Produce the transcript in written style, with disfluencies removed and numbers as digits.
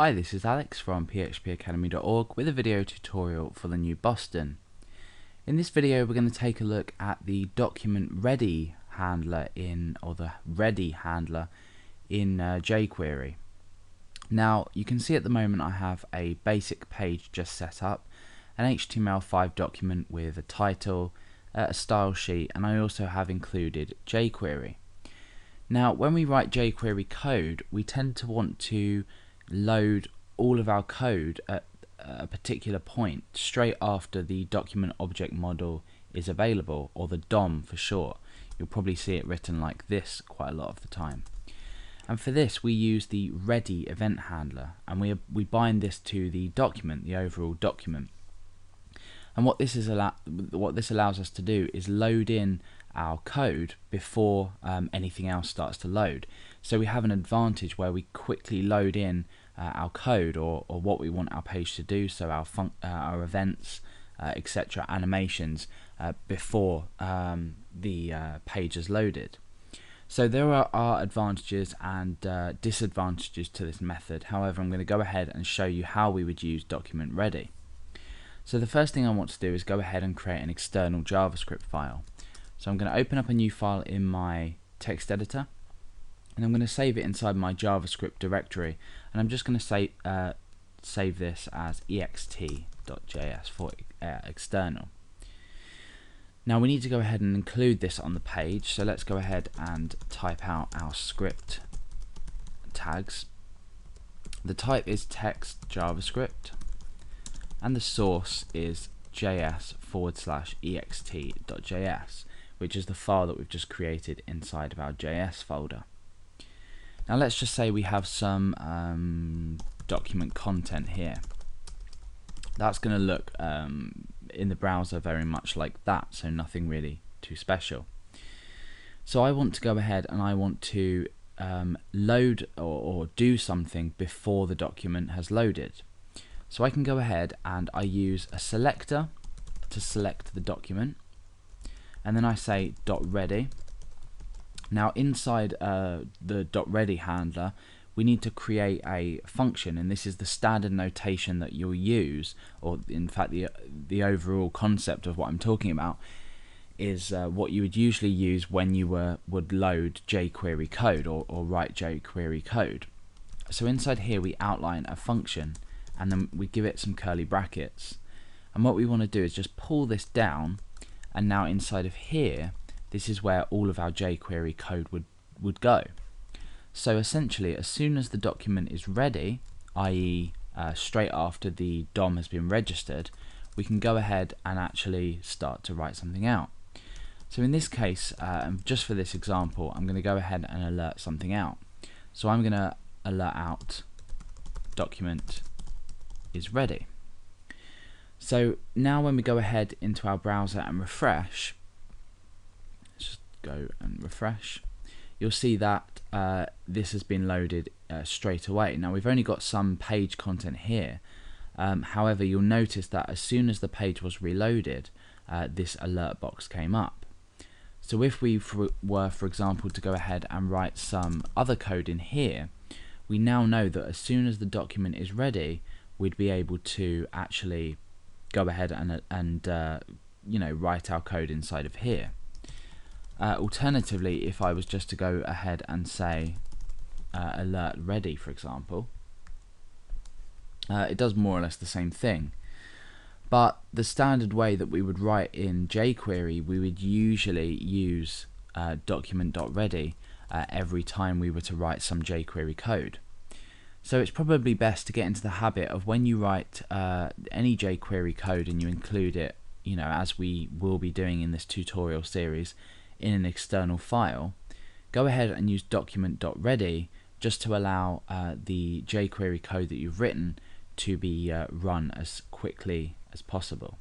Hi, this is Alex from phpacademy.org with a video tutorial for the new Boston. In this video we're going to take a look at the document ready handler or the ready handler in jQuery. Now you can see at the moment I have a basic page just set up, an HTML5 document with a title, a style sheet, and I also have included jQuery. Now when we write jQuery code we tend to want to load all of our code at a particular point straight after the document object model is available, or the DOM for short. You'll probably see it written like this quite a lot of the time. And for this we use the ready event handler, and we bind this to the document, the overall document. And what this allows us to do is load in our code before anything else starts to load. So we have an advantage where we quickly load in our code or what we want our page to do, so our events, etc., animations, before the page is loaded. So there are advantages and disadvantages to this method. However, I'm going to go ahead and show you how we would use document ready. So the first thing I want to do is go ahead and create an external JavaScript file. So I'm going to open up a new file in my text editor, and I'm going to save it inside my JavaScript directory, and I'm just going to save this as ext.js for external. Now we need to go ahead and include this on the page, so let's go ahead and type out our script tags. The type is text JavaScript, and the source is js/ext.js, which is the file that we've just created inside of our JS folder. Now let's just say we have some document content here. That's going to look in the browser very much like that, so nothing really too special. So I want to go ahead and I want to load or do something before the document has loaded. So I can go ahead and I use a selector to select the document, and then I say .ready. Now inside the .ready handler we need to create a function, and this is the standard notation that you'll use, or in fact the overall concept of what I'm talking about is what you would usually use when you would load jQuery code or write jQuery code. So inside here we outline a function, and then we give it some curly brackets, and what we want to do is just pull this down, and now inside of here this is where all of our jQuery code would go. So essentially as soon as the document is ready, i.e. straight after the DOM has been registered, we can go ahead and actually start to write something out. So in this case, just for this example, I'm going to go ahead and alert something out. So I'm going to alert out document is ready. So now when we go ahead into our browser and refresh, let's just go and refresh, you'll see that this has been loaded straight away. Now we've only got some page content here, however you'll notice that as soon as the page was reloaded, this alert box came up. So if we were, for example, to go ahead and write some other code in here, we now know that as soon as the document is ready, we'd be able to actually go ahead and write our code inside of here. Alternatively, if I was just to go ahead and say alert ready, for example, it does more or less the same thing. But the standard way that we would write in jQuery, we would usually use document.ready every time we were to write some jQuery code. So it's probably best to get into the habit of when you write any jQuery code and you include it, as we will be doing in this tutorial series, in an external file, go ahead and use document.ready just to allow the jQuery code that you've written to be run as quickly as possible.